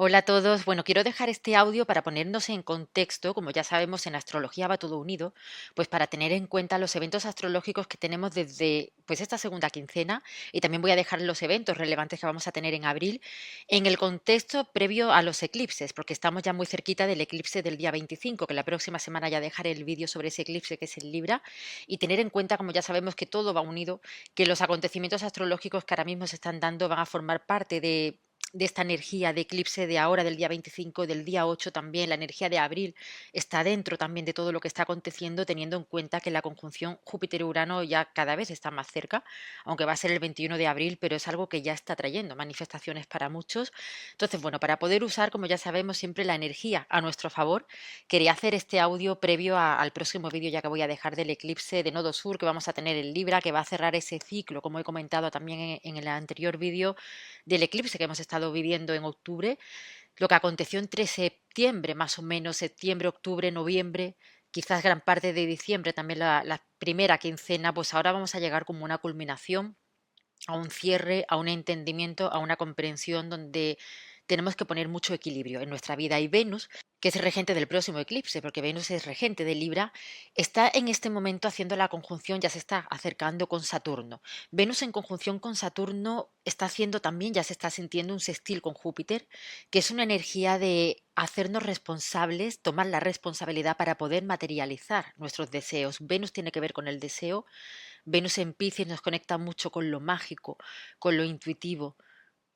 Hola a todos. Bueno, quiero dejar este audio para ponernos en contexto, como ya sabemos, en astrología va todo unido, pues para tener en cuenta los eventos astrológicos que tenemos desde pues esta segunda quincena y también voy a dejar los eventos relevantes que vamos a tener en abril en el contexto previo a los eclipses, porque estamos ya muy cerquita del eclipse del día 25, que la próxima semana ya dejaré el vídeo sobre ese eclipse que es en Libra y tener en cuenta, como ya sabemos, que todo va unido, que los acontecimientos astrológicos que ahora mismo se están dando van a formar parte de esta energía de eclipse de ahora, del día 25, del día 8 también, la energía de abril está dentro también de todo lo que está aconteciendo, teniendo en cuenta que la conjunción Júpiter-Urano ya cada vez está más cerca, aunque va a ser el 21 de abril, pero es algo que ya está trayendo manifestaciones para muchos. Entonces, bueno, para poder usar, como ya sabemos, siempre la energía a nuestro favor, quería hacer este audio previo al próximo vídeo ya que voy a dejar del eclipse de Nodo Sur que vamos a tener en Libra, que va a cerrar ese ciclo, como he comentado también en el anterior vídeo, del eclipse que hemos estado viviendo en octubre, lo que aconteció entre septiembre, más o menos, septiembre, octubre, noviembre, quizás gran parte de diciembre, también la primera quincena, pues ahora vamos a llegar como una culminación, a un cierre, a un entendimiento, a una comprensión donde tenemos que poner mucho equilibrio en nuestra vida. Y Venus, que es regente del próximo eclipse, porque Venus es regente de Libra, está en este momento haciendo la conjunción, ya se está acercando con Saturno. Venus en conjunción con Saturno está haciendo también, ya se está sintiendo un sextil con Júpiter, que es una energía de hacernos responsables, tomar la responsabilidad para poder materializar nuestros deseos. Venus tiene que ver con el deseo. Venus en Piscis nos conecta mucho con lo mágico, con lo intuitivo,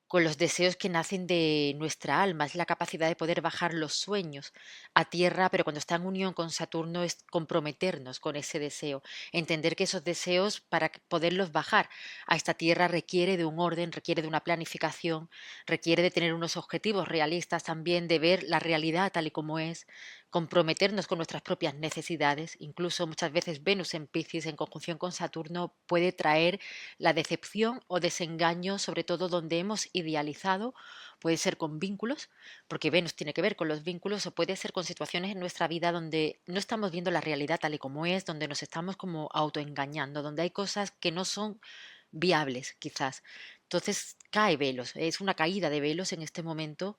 con los deseos que nacen de nuestra alma, es la capacidad de poder bajar los sueños a tierra, pero cuando está en unión con Saturno es comprometernos con ese deseo, entender que esos deseos para poderlos bajar a esta tierra requiere de un orden, requiere de una planificación, requiere de tener unos objetivos realistas también, de ver la realidad tal y como es, comprometernos con nuestras propias necesidades, incluso muchas veces Venus en Piscis en conjunción con Saturno puede traer la decepción o desengaño, sobre todo donde hemos idealizado, puede ser con vínculos, porque Venus tiene que ver con los vínculos, o puede ser con situaciones en nuestra vida donde no estamos viendo la realidad tal y como es, donde nos estamos como autoengañando, donde hay cosas que no son viables, quizás. Entonces cae velos, es una caída de velos en este momento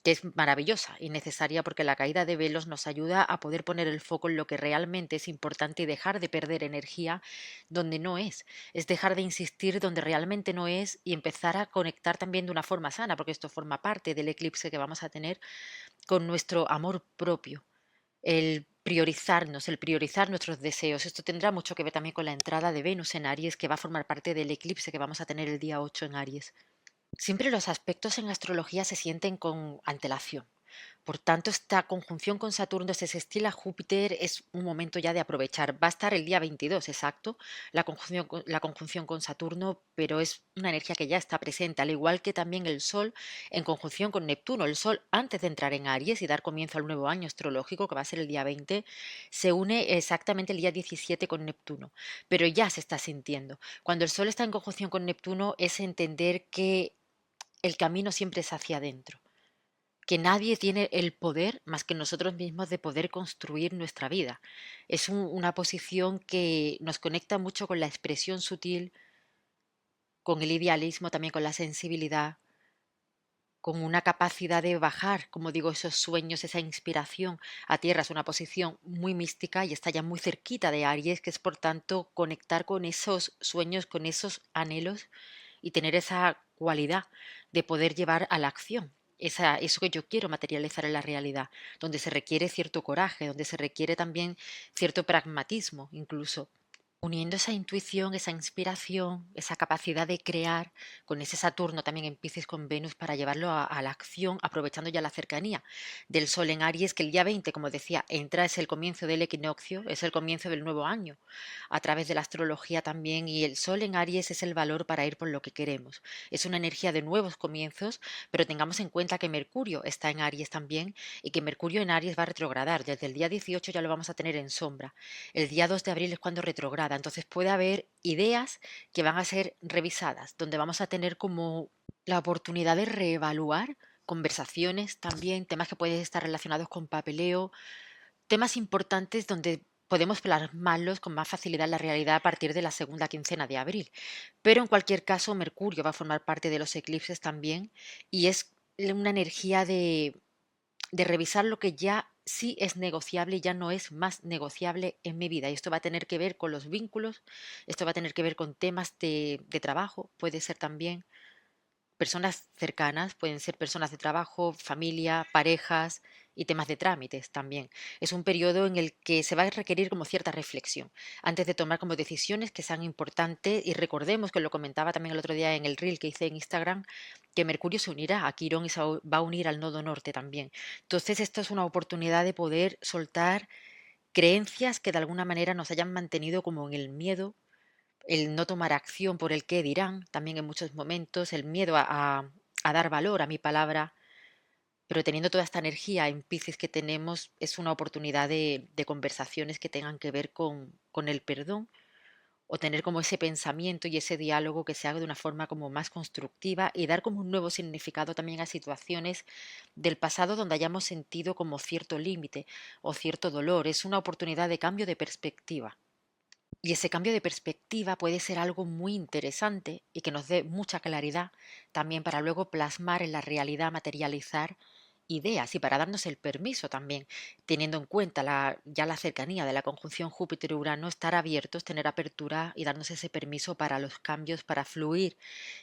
que es maravillosa y necesaria porque la caída de velos nos ayuda a poder poner el foco en lo que realmente es importante y dejar de perder energía donde no es dejar de insistir donde realmente no es y empezar a conectar también de una forma sana, porque esto forma parte del eclipse que vamos a tener con nuestro amor propio, el priorizarnos, el priorizar nuestros deseos. Esto tendrá mucho que ver también con la entrada de Venus en Aries, que va a formar parte del eclipse que vamos a tener el día 8 en Aries. Siempre los aspectos en astrología se sienten con antelación. Por tanto, esta conjunción con Saturno, este sextil a Júpiter, es un momento ya de aprovechar. Va a estar el día 22, exacto, la conjunción con Saturno, pero es una energía que ya está presente, al igual que también el Sol en conjunción con Neptuno. El Sol, antes de entrar en Aries y dar comienzo al nuevo año astrológico, que va a ser el día 20, se une exactamente el día 17 con Neptuno, pero ya se está sintiendo. Cuando el Sol está en conjunción con Neptuno es entender que el camino siempre es hacia adentro, que nadie tiene el poder más que nosotros mismos de poder construir nuestra vida. Es una posición que nos conecta mucho con la expresión sutil, con el idealismo, también con la sensibilidad, con una capacidad de bajar, como digo, esos sueños, esa inspiración a tierra. Es una posición muy mística y está ya muy cerquita de Aries, que es por tanto conectar con esos sueños, con esos anhelos y tener esa cualidad de poder llevar a la acción. Eso que yo quiero materializar en la realidad, donde se requiere cierto coraje, donde se requiere también cierto pragmatismo, incluso uniendo esa intuición, esa inspiración, esa capacidad de crear con ese Saturno también en Piscis con Venus para llevarlo a la acción, aprovechando ya la cercanía del Sol en Aries, que el día 20, como decía, entra, es el comienzo del equinoccio, es el comienzo del nuevo año, a través de la astrología también, y el Sol en Aries es el valor para ir por lo que queremos. Es una energía de nuevos comienzos, pero tengamos en cuenta que Mercurio está en Aries también y que Mercurio en Aries va a retrogradar. Desde el día 18 ya lo vamos a tener en sombra. El día 2 de abril es cuando retrograda, entonces puede haber ideas que van a ser revisadas, donde vamos a tener como la oportunidad de reevaluar conversaciones también, temas que pueden estar relacionados con papeleo, temas importantes donde podemos plasmarlos con más facilidad en la realidad a partir de la segunda quincena de abril. Pero en cualquier caso, Mercurio va a formar parte de los eclipses también y es una energía de revisar lo que ya sí es negociable y ya no es más negociable en mi vida. Y esto va a tener que ver con los vínculos, esto va a tener que ver con temas de trabajo, puede ser también personas cercanas, pueden ser personas de trabajo, familia, parejas y temas de trámites también. Es un periodo en el que se va a requerir como cierta reflexión antes de tomar como decisiones que sean importantes y recordemos que lo comentaba también el otro día en el reel que hice en Instagram, que Mercurio se unirá a Quirón y va a unir al nodo norte también. Entonces esto es una oportunidad de poder soltar creencias que de alguna manera nos hayan mantenido como en el miedo, el no tomar acción por el qué dirán, también en muchos momentos, el miedo a dar valor a mi palabra, pero teniendo toda esta energía en Piscis que tenemos, es una oportunidad de conversaciones que tengan que ver con el perdón o tener como ese pensamiento y ese diálogo que se haga de una forma como más constructiva y dar como un nuevo significado también a situaciones del pasado donde hayamos sentido como cierto límite o cierto dolor. Es una oportunidad de cambio de perspectiva. Y ese cambio de perspectiva puede ser algo muy interesante y que nos dé mucha claridad también para luego plasmar en la realidad, materializar ideas y para darnos el permiso también, teniendo en cuenta ya la cercanía de la conjunción Júpiter-Urano, estar abiertos, tener apertura y darnos ese permiso para los cambios, para fluir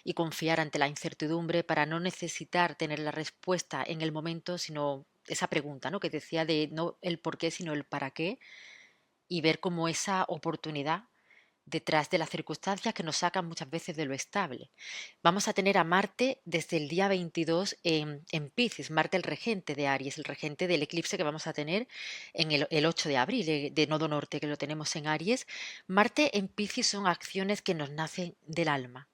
y confiar ante la incertidumbre, para no necesitar tener la respuesta en el momento, sino esa pregunta, ¿no? Que decía de no el por qué, sino el para qué y ver como esa oportunidad detrás de las circunstancias que nos sacan muchas veces de lo estable. Vamos a tener a Marte desde el día 22 en Piscis, Marte el regente de Aries, el regente del eclipse que vamos a tener en el 8 de abril, de Nodo Norte, que lo tenemos en Aries. Marte en Piscis son acciones que nos nacen del alma,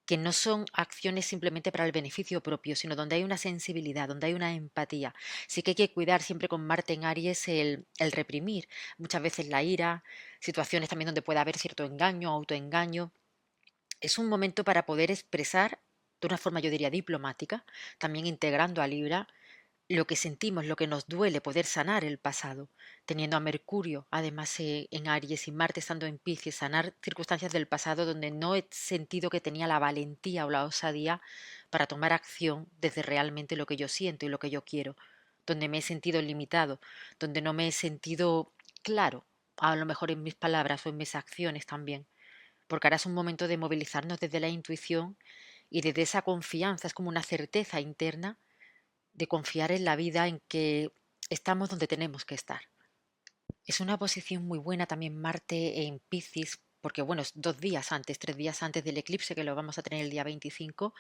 que no son acciones simplemente para el beneficio propio, sino donde hay una sensibilidad, donde hay una empatía. Sí que hay que cuidar siempre con Marte en Aries el reprimir, muchas veces la ira, situaciones también donde puede haber cierto engaño, autoengaño. Es un momento para poder expresar de una forma, yo diría, diplomática, también integrando a Libra lo que sentimos, lo que nos duele, poder sanar el pasado, teniendo a Mercurio, además en Aries y Marte estando en Piscis, sanar circunstancias del pasado donde no he sentido que tenía la valentía o la osadía para tomar acción desde realmente lo que yo siento y lo que yo quiero, donde me he sentido limitado, donde no me he sentido claro, a lo mejor en mis palabras o en mis acciones también, porque ahora es un momento de movilizarnos desde la intuición y desde esa confianza, es como una certeza interna de confiar en la vida, en que estamos donde tenemos que estar. Es una posición muy buena también Marte en Piscis, porque bueno, es 2 días antes, 3 días antes del eclipse, que lo vamos a tener el día 25,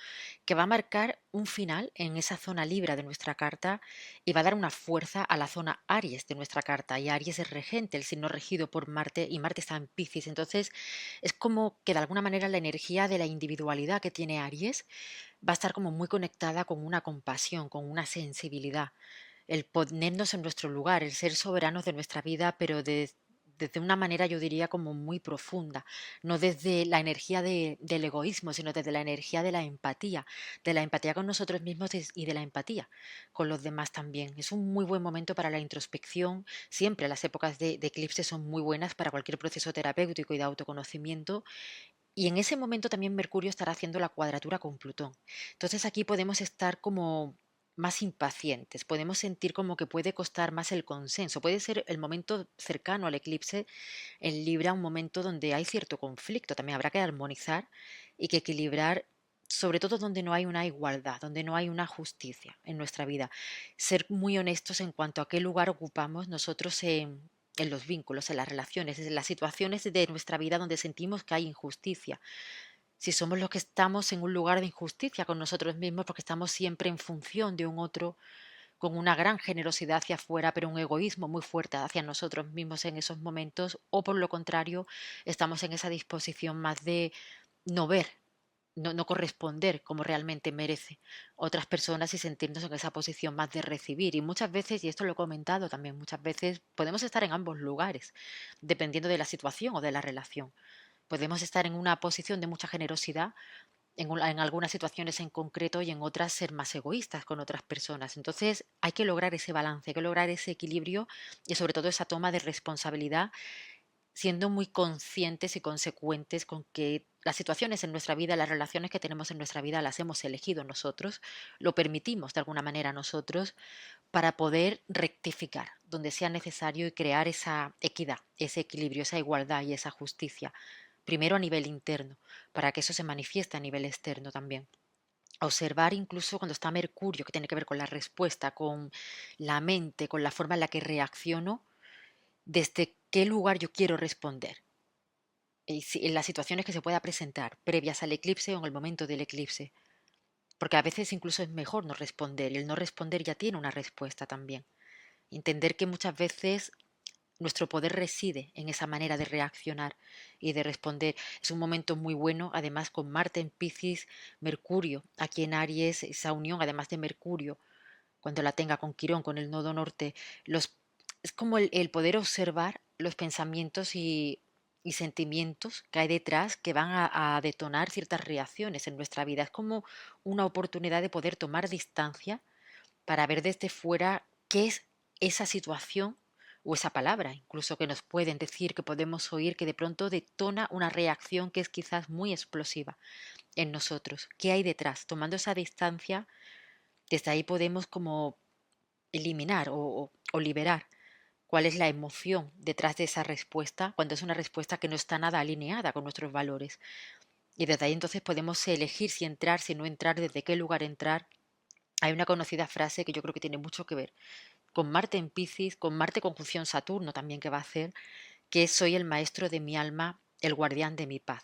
que va a marcar un final en esa zona Libra de nuestra carta y va a dar una fuerza a la zona Aries de nuestra carta. Y Aries es regente, el signo regido por Marte, y Marte está en Piscis. Entonces, es como que de alguna manera la energía de la individualidad que tiene Aries va a estar como muy conectada con una compasión, con una sensibilidad, el ponernos en nuestro lugar, el ser soberanos de nuestra vida, pero desde una manera yo diría como muy profunda, no desde la energía del egoísmo, sino desde la energía de la empatía con nosotros mismos y de la empatía con los demás también. Es un muy buen momento para la introspección, siempre las épocas de eclipse son muy buenas para cualquier proceso terapéutico y de autoconocimiento y en ese momento también Mercurio estará haciendo la cuadratura con Plutón. Entonces aquí podemos estar como más impacientes, podemos sentir como que puede costar más el consenso. Puede ser el momento cercano al eclipse en Libra, un momento donde hay cierto conflicto. También habrá que armonizar y que equilibrar, sobre todo donde no hay una igualdad, donde no hay una justicia en nuestra vida. Ser muy honestos en cuanto a qué lugar ocupamos nosotros en los vínculos, en las relaciones, en las situaciones de nuestra vida donde sentimos que hay injusticia. Si somos los que estamos en un lugar de injusticia con nosotros mismos porque estamos siempre en función de un otro, con una gran generosidad hacia afuera, pero un egoísmo muy fuerte hacia nosotros mismos en esos momentos, o por lo contrario, estamos en esa disposición más de no ver, no corresponder como realmente merece otras personas y sentirnos en esa posición más de recibir. Y muchas veces, y esto lo he comentado también, muchas veces podemos estar en ambos lugares, dependiendo de la situación o de la relación. Podemos estar en una posición de mucha generosidad en algunas situaciones en concreto y en otras ser más egoístas con otras personas. Entonces hay que lograr ese balance, hay que lograr ese equilibrio y sobre todo esa toma de responsabilidad siendo muy conscientes y consecuentes con que las situaciones en nuestra vida, las relaciones que tenemos en nuestra vida las hemos elegido nosotros, lo permitimos de alguna manera nosotros para poder rectificar donde sea necesario y crear esa equidad, ese equilibrio, esa igualdad y esa justicia. Primero a nivel interno, para que eso se manifieste a nivel externo también. Observar incluso cuando está Mercurio, que tiene que ver con la respuesta, con la mente, con la forma en la que reacciono, desde qué lugar yo quiero responder. Y en las situaciones que se pueda presentar, previas al eclipse o en el momento del eclipse. Porque a veces incluso es mejor no responder, y el no responder ya tiene una respuesta también. Entender que muchas veces nuestro poder reside en esa manera de reaccionar y de responder. Es un momento muy bueno, además con Marte en Piscis, Mercurio aquí en Aries, esa unión además de Mercurio, cuando la tenga con Quirón, con el nodo norte, los, es como el poder observar los pensamientos y sentimientos que hay detrás que van a detonar ciertas reacciones en nuestra vida. Es como una oportunidad de poder tomar distancia para ver desde fuera qué es esa situación o esa palabra, incluso que nos pueden decir, que podemos oír, que de pronto detona una reacción que es quizás muy explosiva en nosotros. ¿Qué hay detrás? Tomando esa distancia, desde ahí podemos como eliminar o liberar cuál es la emoción detrás de esa respuesta, cuando es una respuesta que no está nada alineada con nuestros valores. Y desde ahí entonces podemos elegir si entrar, si no entrar, desde qué lugar entrar. Hay una conocida frase que yo creo que tiene mucho que ver con Marte en Piscis, con Marte conjunción Saturno también que va a hacer, que es soy el maestro de mi alma, el guardián de mi paz.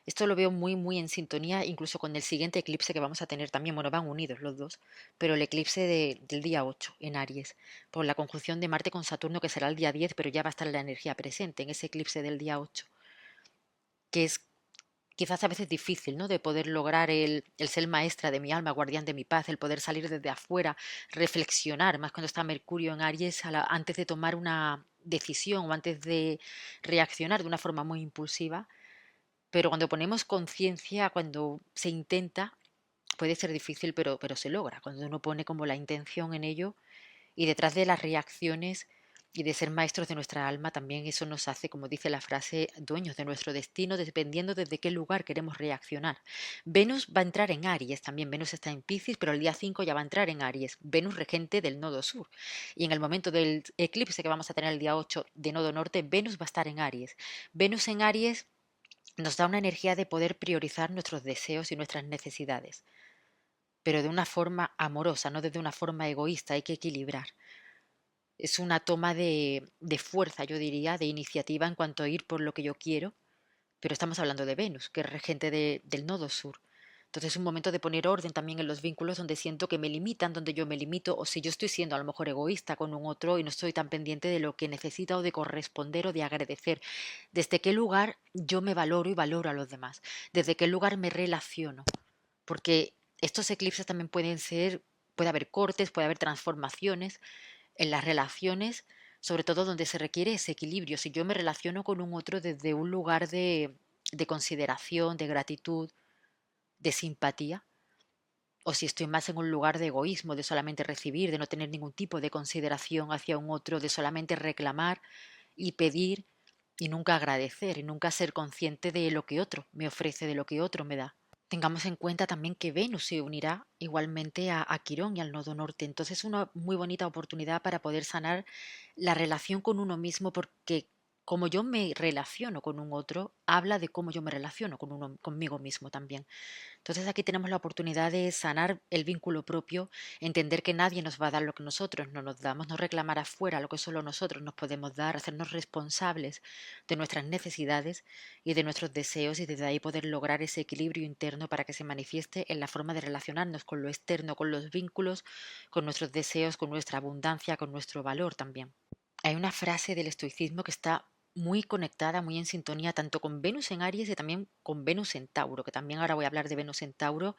Esto lo veo muy, muy en sintonía, incluso con el siguiente eclipse que vamos a tener también. Bueno, van unidos los dos, pero el eclipse del día 8 en Aries, por la conjunción de Marte con Saturno, que será el día 10, pero ya va a estar la energía presente en ese eclipse del día 8, que es quizás a veces difícil, ¿no? De poder lograr el ser maestra de mi alma, guardián de mi paz, el poder salir desde afuera, reflexionar, más cuando está Mercurio en Aries, antes de tomar una decisión o antes de reaccionar de una forma muy impulsiva. Pero cuando ponemos conciencia, cuando se intenta, puede ser difícil, pero se logra. Cuando uno pone como la intención en ello, y detrás de las reacciones y de ser maestros de nuestra alma, también eso nos hace, como dice la frase, dueños de nuestro destino, dependiendo desde qué lugar queremos reaccionar. Venus va a entrar en Aries, también Venus está en Piscis, pero el día 5 ya va a entrar en Aries, Venus regente del nodo sur. Y en el momento del eclipse que vamos a tener el día 8 de nodo norte, Venus va a estar en Aries. Venus en Aries nos da una energía de poder priorizar nuestros deseos y nuestras necesidades, pero de una forma amorosa, no desde una forma egoísta, hay que equilibrar. Es una toma de fuerza, yo diría, de iniciativa en cuanto a ir por lo que yo quiero, pero estamos hablando de Venus, que es regente del nodo sur. Entonces es un momento de poner orden también en los vínculos donde siento que me limitan, donde yo me limito, o si yo estoy siendo a lo mejor egoísta con un otro y no estoy tan pendiente de lo que necesita o de corresponder o de agradecer. Desde qué lugar yo me valoro y valoro a los demás. Desde qué lugar me relaciono. Porque estos eclipses también pueden ser, puede haber cortes, puede haber transformaciones en las relaciones, sobre todo donde se requiere ese equilibrio. Si yo me relaciono con un otro desde un lugar de consideración, de gratitud, de simpatía, o si estoy más en un lugar de egoísmo, de solamente recibir, de no tener ningún tipo de consideración hacia un otro, de solamente reclamar y pedir y nunca agradecer y nunca ser consciente de lo que otro me ofrece, de lo que otro me da. Tengamos en cuenta también que Venus se unirá igualmente a Quirón y al nodo norte. Entonces es una muy bonita oportunidad para poder sanar la relación con uno mismo, porque como yo me relaciono con un otro, habla de cómo yo me relaciono conmigo mismo también. Entonces aquí tenemos la oportunidad de sanar el vínculo propio, entender que nadie nos va a dar lo que nosotros no nos damos, no reclamar afuera lo que solo nosotros nos podemos dar, hacernos responsables de nuestras necesidades y de nuestros deseos, y desde ahí poder lograr ese equilibrio interno para que se manifieste en la forma de relacionarnos con lo externo, con los vínculos, con nuestros deseos, con nuestra abundancia, con nuestro valor también. Hay una frase del estoicismo que está muy conectada, muy en sintonía, tanto con Venus en Aries y también con Venus en Tauro, que también ahora voy a hablar de Venus en Tauro,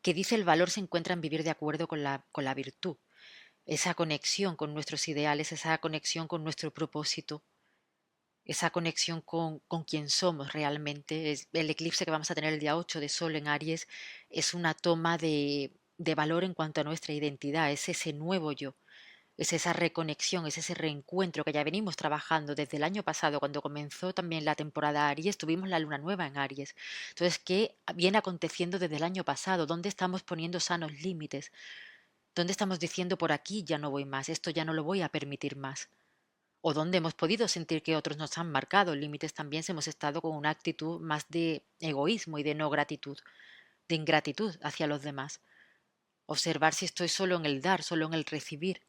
que dice el valor se encuentra en vivir de acuerdo con la virtud, esa conexión con nuestros ideales, esa conexión con nuestro propósito, esa conexión con quien somos realmente. El eclipse que vamos a tener el día 8 de Sol en Aries es una toma de valor en cuanto a nuestra identidad, es ese nuevo yo, Es esa reconexión, es ese reencuentro que ya venimos trabajando desde el año pasado, cuando comenzó también la temporada Aries, tuvimos la luna nueva en Aries. Entonces, ¿qué viene aconteciendo desde el año pasado? ¿Dónde estamos poniendo sanos límites? ¿Dónde estamos diciendo por aquí ya no voy más, esto ya no lo voy a permitir más? ¿O dónde hemos podido sentir que otros nos han marcado límites también si hemos estado con una actitud más de egoísmo y de no gratitud, de ingratitud hacia los demás? Observar si estoy solo en el dar, solo en el recibir.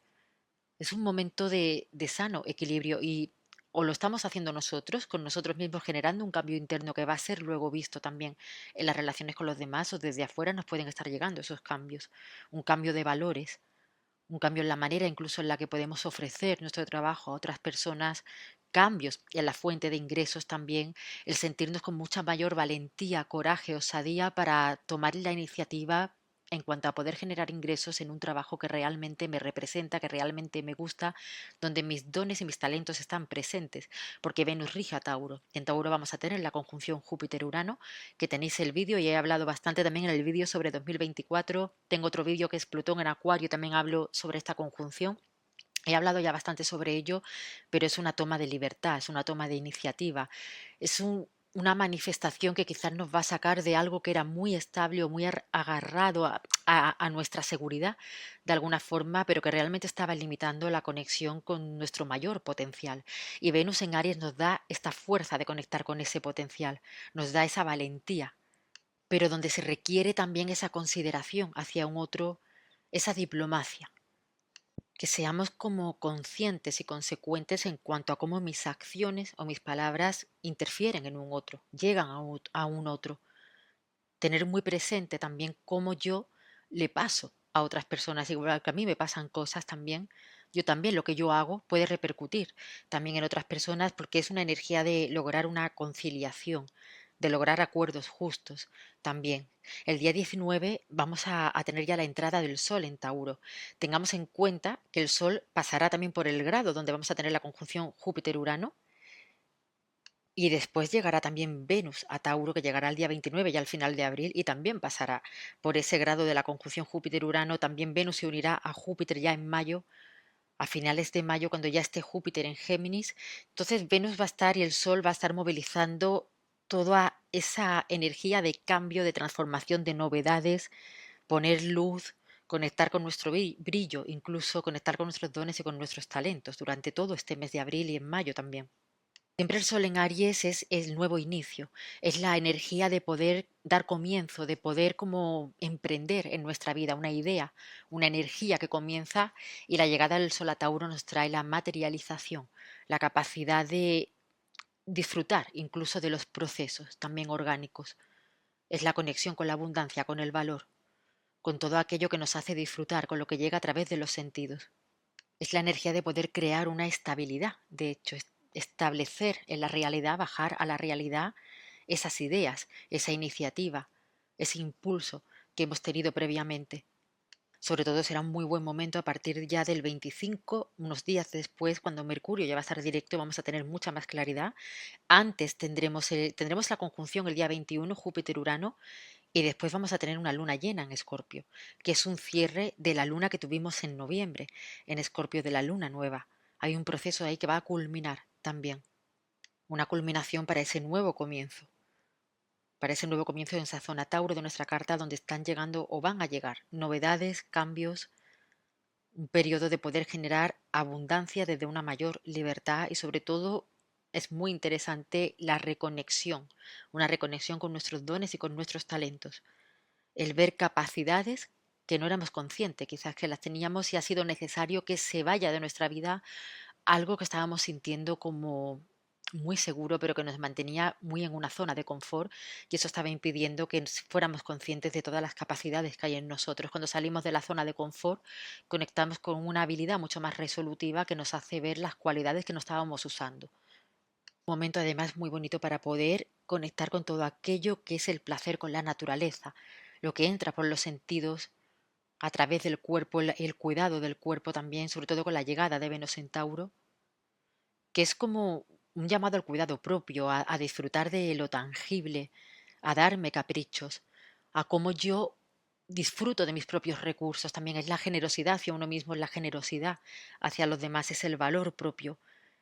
Es un momento de sano equilibrio y o lo estamos haciendo nosotros, con nosotros mismos, generando un cambio interno que va a ser luego visto también en las relaciones con los demás, o desde afuera nos pueden estar llegando esos cambios, un cambio de valores, un cambio en la manera incluso en la que podemos ofrecer nuestro trabajo a otras personas, cambios en la fuente de ingresos también, el sentirnos con mucha mayor valentía, coraje, osadía para tomar la iniciativa en cuanto a poder generar ingresos en un trabajo que realmente me representa, que realmente me gusta, donde mis dones y mis talentos están presentes, porque Venus rige a Tauro. En Tauro vamos a tener la conjunción Júpiter-Urano, que tenéis el vídeo y he hablado bastante también en el vídeo sobre 2024. Tengo otro vídeo que es Plutón en Acuario, también hablo sobre esta conjunción. He hablado ya bastante sobre ello, pero es una toma de libertad, es una toma de iniciativa, es una manifestación que quizás nos va a sacar de algo que era muy estable o muy agarrado a nuestra seguridad de alguna forma, pero que realmente estaba limitando la conexión con nuestro mayor potencial. Y Venus en Aries nos da esta fuerza de conectar con ese potencial, nos da esa valentía, pero donde se requiere también esa consideración hacia un otro, esa diplomacia, que seamos como conscientes y consecuentes en cuanto a cómo mis acciones o mis palabras interfieren en un otro, llegan a un otro. Tener muy presente también cómo yo le paso a otras personas, igual que a mí me pasan cosas también. Yo también lo que yo hago puede repercutir también en otras personas porque es una energía de lograr una conciliación, de lograr acuerdos justos también. El día 19 vamos a tener ya la entrada del Sol en Tauro. Tengamos en cuenta que el Sol pasará también por el grado donde vamos a tener la conjunción Júpiter-Urano y después llegará también Venus a Tauro, que llegará el día 29 ya al final de abril, y también pasará por ese grado de la conjunción Júpiter-Urano. También Venus se unirá a Júpiter ya en mayo, a finales de mayo, cuando ya esté Júpiter en Géminis. Entonces Venus va a estar y el Sol va a estar movilizando toda esa energía de cambio, de transformación, de novedades, poner luz, conectar con nuestro brillo, incluso conectar con nuestros dones y con nuestros talentos durante todo este mes de abril y en mayo también. Siempre el sol en Aries es el nuevo inicio, es la energía de poder dar comienzo, de poder como emprender en nuestra vida una idea, una energía que comienza, y la llegada del sol a Tauro nos trae la materialización, la capacidad de disfrutar incluso de los procesos también orgánicos. Es la conexión con la abundancia, con el valor, con todo aquello que nos hace disfrutar, con lo que llega a través de los sentidos. Es la energía de poder crear una estabilidad, de hecho, establecer en la realidad, bajar a la realidad esas ideas, esa iniciativa, ese impulso que hemos tenido previamente. Sobre todo será un muy buen momento a partir ya del 25, unos días después, cuando Mercurio ya va a estar directo, vamos a tener mucha más claridad. Antes tendremos la conjunción el día 21, Júpiter-Urano, y después vamos a tener una luna llena en Escorpio, que es un cierre de la luna que tuvimos en noviembre, en Escorpio, de la luna nueva. Hay un proceso ahí que va a culminar también, una culminación para ese nuevo comienzo en esa zona Tauro de nuestra carta, donde están llegando o van a llegar novedades, cambios, un periodo de poder generar abundancia desde una mayor libertad, y sobre todo es muy interesante la reconexión, una reconexión con nuestros dones y con nuestros talentos, el ver capacidades que no éramos conscientes, quizás que las teníamos, y ha sido necesario que se vaya de nuestra vida algo que estábamos sintiendo como muy seguro, pero que nos mantenía muy en una zona de confort, y eso estaba impidiendo que fuéramos conscientes de todas las capacidades que hay en nosotros. Cuando salimos de la zona de confort, conectamos con una habilidad mucho más resolutiva que nos hace ver las cualidades que no estábamos usando. Un momento además muy bonito para poder conectar con todo aquello que es el placer con la naturaleza, lo que entra por los sentidos a través del cuerpo, el cuidado del cuerpo también, sobre todo con la llegada de Venus en Tauro, que es como un llamado al cuidado propio, a disfrutar de lo tangible, a darme caprichos, a cómo yo disfruto de mis propios recursos, también es la generosidad hacia uno mismo, es la generosidad hacia los demás, es el valor propio.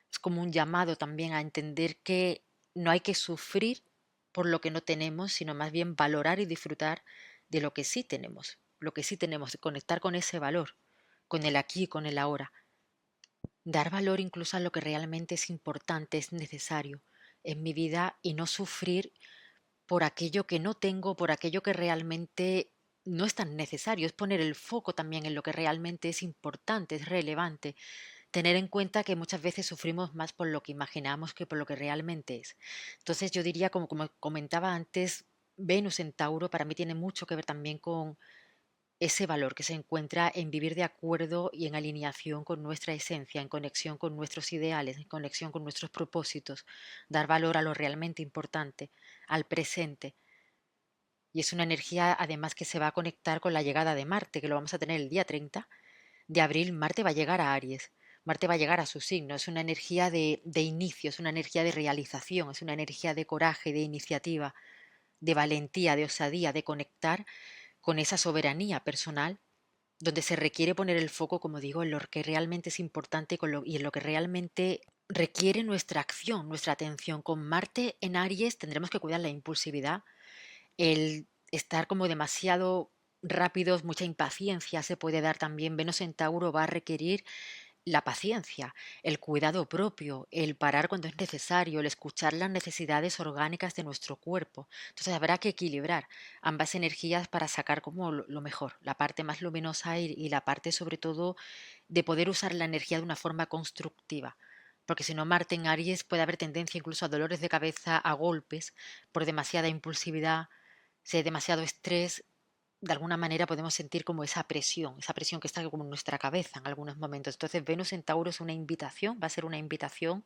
Es como un llamado también a entender que no hay que sufrir por lo que no tenemos, sino más bien valorar y disfrutar de lo que sí tenemos, lo que sí tenemos, conectar con ese valor, con el aquí y con el ahora. Dar valor incluso a lo que realmente es importante, es necesario en mi vida y no sufrir por aquello que no tengo, por aquello que realmente no es tan necesario. Es poner el foco también en lo que realmente es importante, es relevante. Tener en cuenta que muchas veces sufrimos más por lo que imaginamos que por lo que realmente es. Entonces yo diría, como comentaba antes, Venus en Tauro para mí tiene mucho que ver también con ese valor que se encuentra en vivir de acuerdo y en alineación con nuestra esencia, en conexión con nuestros ideales, en conexión con nuestros propósitos, dar valor a lo realmente importante, al presente. Y es una energía además que se va a conectar con la llegada de Marte, que lo vamos a tener el día 30 de abril. Marte va a llegar a Aries, Marte va a llegar a su signo, es una energía de inicio, es una energía de realización, es una energía de coraje, de iniciativa, de valentía, de osadía, de conectar con esa soberanía personal donde se requiere poner el foco, como digo, en lo que realmente es importante y en lo que realmente requiere nuestra acción, nuestra atención. Con Marte en Aries tendremos que cuidar la impulsividad, el estar como demasiado rápidos, mucha impaciencia se puede dar también. Venus en Tauro va a requerir la paciencia, el cuidado propio, el parar cuando es necesario, el escuchar las necesidades orgánicas de nuestro cuerpo. Entonces habrá que equilibrar ambas energías para sacar como lo mejor, la parte más luminosa y la parte sobre todo de poder usar la energía de una forma constructiva. Porque si no, Marte en Aries puede haber tendencia incluso a dolores de cabeza, a golpes, por demasiada impulsividad, si hay demasiado estrés, de alguna manera podemos sentir como esa presión que está como en nuestra cabeza en algunos momentos. Entonces Venus en Tauro es una invitación, va a ser una invitación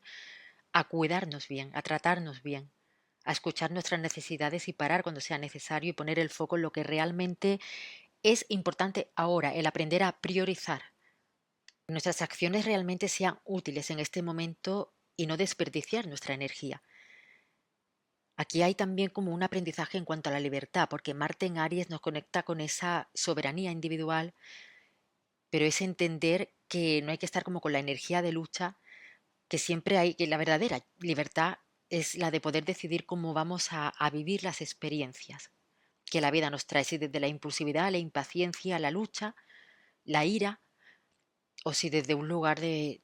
a cuidarnos bien, a tratarnos bien, a escuchar nuestras necesidades y parar cuando sea necesario y poner el foco en lo que realmente es importante ahora, el aprender a priorizar. Que nuestras acciones realmente sean útiles en este momento y no desperdiciar nuestra energía. Aquí hay también como un aprendizaje en cuanto a la libertad, porque Marte en Aries nos conecta con esa soberanía individual, pero es entender que no hay que estar como con la energía de lucha, que siempre hay, que la verdadera libertad es la de poder decidir cómo vamos a vivir las experiencias que la vida nos trae, si desde la impulsividad, la impaciencia, la lucha, la ira, o si desde un lugar de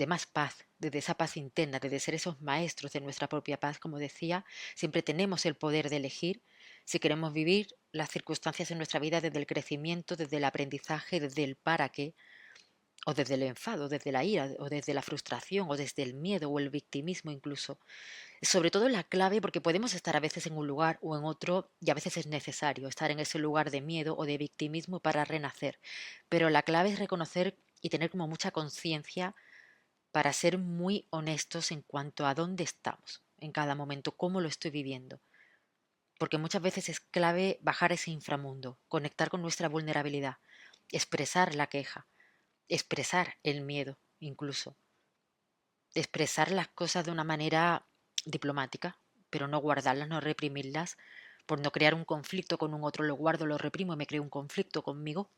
más paz, desde esa paz interna, desde ser esos maestros de nuestra propia paz, como decía, siempre tenemos el poder de elegir si queremos vivir las circunstancias en nuestra vida desde el crecimiento, desde el aprendizaje, desde el para qué, o desde el enfado, desde la ira, o desde la frustración, o desde el miedo o el victimismo incluso. Sobre todo la clave, porque podemos estar a veces en un lugar o en otro y a veces es necesario estar en ese lugar de miedo o de victimismo para renacer. Pero la clave es reconocer y tener como mucha conciencia para ser muy honestos en cuanto a dónde estamos en cada momento, cómo lo estoy viviendo. Porque muchas veces es clave bajar ese inframundo, conectar con nuestra vulnerabilidad, expresar la queja, expresar el miedo incluso, expresar las cosas de una manera diplomática, pero no guardarlas, no reprimirlas, por no crear un conflicto con un otro, lo guardo, lo reprimo y me creo un conflicto conmigo,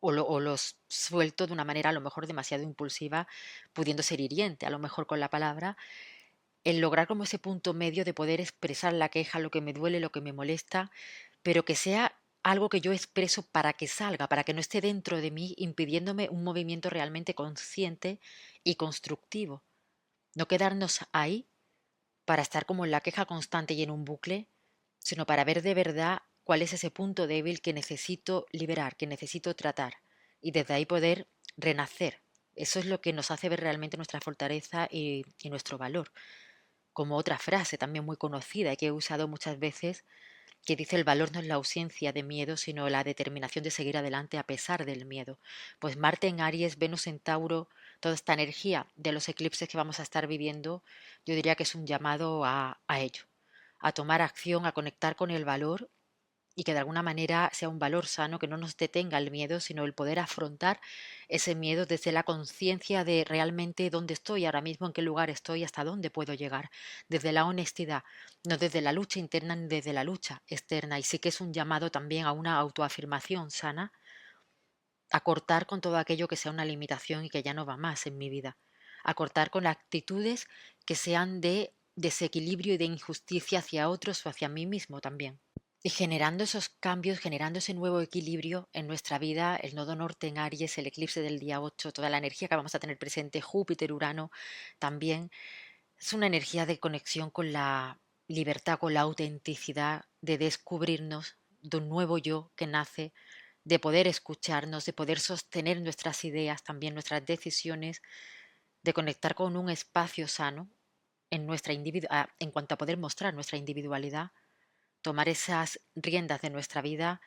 o los suelto de una manera a lo mejor demasiado impulsiva, pudiendo ser hiriente, a lo mejor con la palabra, el lograr como ese punto medio de poder expresar la queja, lo que me duele, lo que me molesta, pero que sea algo que yo expreso para que salga, para que no esté dentro de mí impidiéndome un movimiento realmente consciente y constructivo. No quedarnos ahí para estar como en la queja constante y en un bucle, sino para ver de verdad cuál es ese punto débil que necesito liberar, que necesito tratar y desde ahí poder renacer. Eso es lo que nos hace ver realmente nuestra fortaleza y nuestro valor. Como otra frase también muy conocida y que he usado muchas veces, que dice el valor no es la ausencia de miedo, sino la determinación de seguir adelante a pesar del miedo. Pues Marte en Aries, Venus en Tauro, toda esta energía de los eclipses que vamos a estar viviendo, yo diría que es un llamado a ello, a tomar acción, a conectar con el valor y que de alguna manera sea un valor sano, que no nos detenga el miedo, sino el poder afrontar ese miedo desde la conciencia de realmente dónde estoy ahora mismo, en qué lugar estoy, hasta dónde puedo llegar, desde la honestidad, no desde la lucha interna ni desde la lucha externa. Y sí que es un llamado también a una autoafirmación sana, a cortar con todo aquello que sea una limitación y que ya no va más en mi vida, a cortar con actitudes que sean de desequilibrio y de injusticia hacia otros o hacia mí mismo también. Y generando esos cambios, generando ese nuevo equilibrio en nuestra vida, el nodo norte en Aries, el eclipse del día 8, toda la energía que vamos a tener presente, Júpiter, Urano, también es una energía de conexión con la libertad, con la autenticidad, de descubrirnos de un nuevo yo que nace, de poder escucharnos, de poder sostener nuestras ideas, también nuestras decisiones, de conectar con un espacio sano en nuestra en cuanto a poder mostrar nuestra individualidad, tomar esas riendas de nuestra vida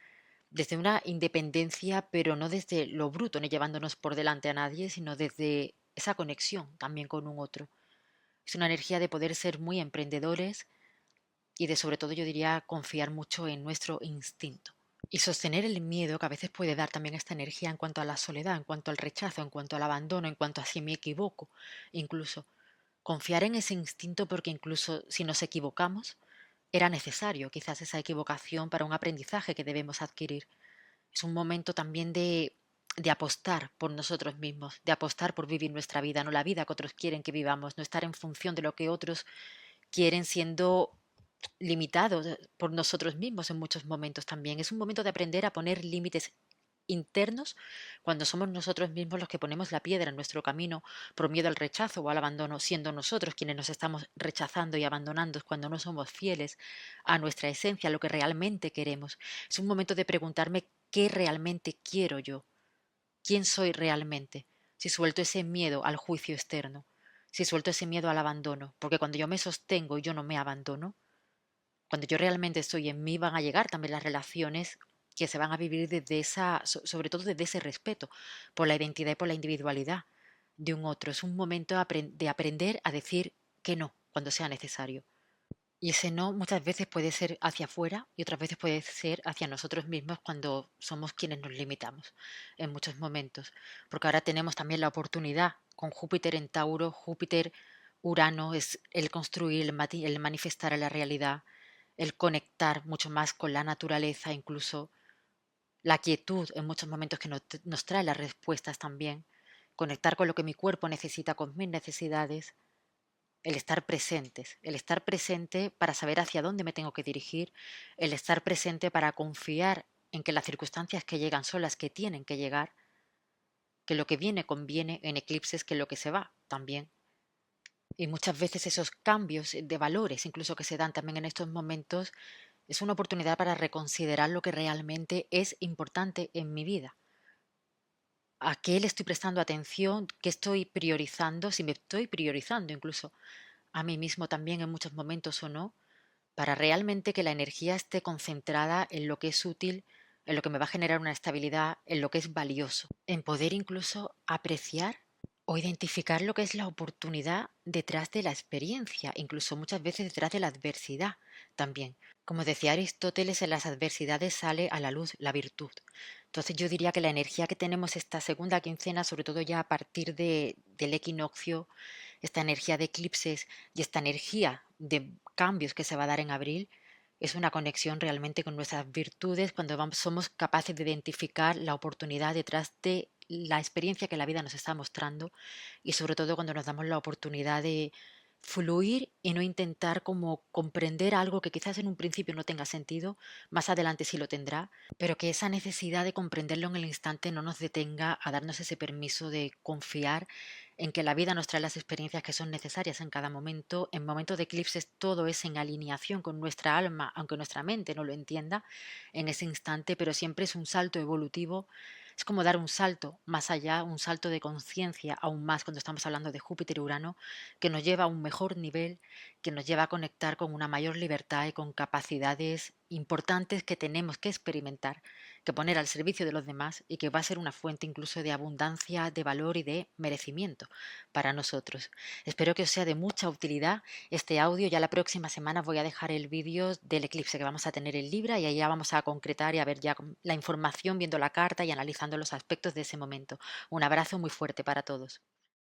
desde una independencia, pero no desde lo bruto, no llevándonos por delante a nadie, sino desde esa conexión también con un otro. Es una energía de poder ser muy emprendedores y de sobre todo yo diría confiar mucho en nuestro instinto. Y sostener el miedo que a veces puede dar también esta energía en cuanto a la soledad, en cuanto al rechazo, en cuanto al abandono, en cuanto a si me equivoco, incluso confiar en ese instinto porque incluso si nos equivocamos, era necesario quizás esa equivocación para un aprendizaje que debemos adquirir. Es un momento también de apostar por nosotros mismos, de apostar por vivir nuestra vida, no la vida que otros quieren que vivamos, no estar en función de lo que otros quieren siendo limitados por nosotros mismos en muchos momentos también. Es un momento de aprender a poner límites internos cuando somos nosotros mismos los que ponemos la piedra en nuestro camino por miedo al rechazo o al abandono, siendo nosotros quienes nos estamos rechazando y abandonando cuando no somos fieles a nuestra esencia, a lo que realmente queremos. Es un momento de preguntarme qué realmente quiero yo, quién soy realmente, si suelto ese miedo al juicio externo, si suelto ese miedo al abandono, porque cuando yo me sostengo y yo no me abandono, cuando yo realmente estoy en mí, van a llegar también las relaciones que se van a vivir desde sobre todo desde ese respeto por la identidad y por la individualidad de un otro. Es un momento de aprender a decir que no cuando sea necesario. Y ese no muchas veces puede ser hacia afuera y otras veces puede ser hacia nosotros mismos cuando somos quienes nos limitamos en muchos momentos. Porque ahora tenemos también la oportunidad con Júpiter en Tauro, Júpiter, Urano, es el construir, el manifestar a la realidad, el conectar mucho más con la naturaleza, incluso la quietud en muchos momentos que nos trae las respuestas también, conectar con lo que mi cuerpo necesita, con mis necesidades, el estar presente para saber hacia dónde me tengo que dirigir, el estar presente para confiar en que las circunstancias que llegan son las que tienen que llegar, que lo que viene conviene en eclipses que lo que se va también. Y muchas veces esos cambios de valores, incluso que se dan también en estos momentos, es una oportunidad para reconsiderar lo que realmente es importante en mi vida. ¿A qué le estoy prestando atención? ¿Qué estoy priorizando? Si me estoy priorizando incluso a mí mismo también en muchos momentos o no, para realmente que la energía esté concentrada en lo que es útil, en lo que me va a generar una estabilidad, en lo que es valioso, en poder incluso apreciar o identificar lo que es la oportunidad detrás de la experiencia, incluso muchas veces detrás de la adversidad también. Como decía Aristóteles, en las adversidades sale a la luz la virtud. Entonces yo diría que la energía que tenemos esta segunda quincena, sobre todo ya a partir del equinoccio, esta energía de eclipses y esta energía de cambios que se va a dar en abril, es una conexión realmente con nuestras virtudes cuando somos capaces de identificar la oportunidad detrás de la experiencia que la vida nos está mostrando y sobre todo cuando nos damos la oportunidad de fluir y no intentar como comprender algo que quizás en un principio no tenga sentido, más adelante sí lo tendrá, pero que esa necesidad de comprenderlo en el instante no nos detenga a darnos ese permiso de confiar en que la vida nos trae las experiencias que son necesarias en cada momento. En momentos de eclipses todo es en alineación con nuestra alma, aunque nuestra mente no lo entienda en ese instante, pero siempre es un salto evolutivo. Es como dar un salto más allá, un salto de conciencia aún más cuando estamos hablando de Júpiter y Urano, que nos lleva a un mejor nivel, que nos lleva a conectar con una mayor libertad y con capacidades importantes que tenemos que experimentar, que poner al servicio de los demás y que va a ser una fuente incluso de abundancia, de valor y de merecimiento para nosotros. Espero que os sea de mucha utilidad este audio. Ya la próxima semana voy a dejar el vídeo del eclipse que vamos a tener en Libra y ahí ya vamos a concretar y a ver ya la información viendo la carta y analizando los aspectos de ese momento. Un abrazo muy fuerte para todos.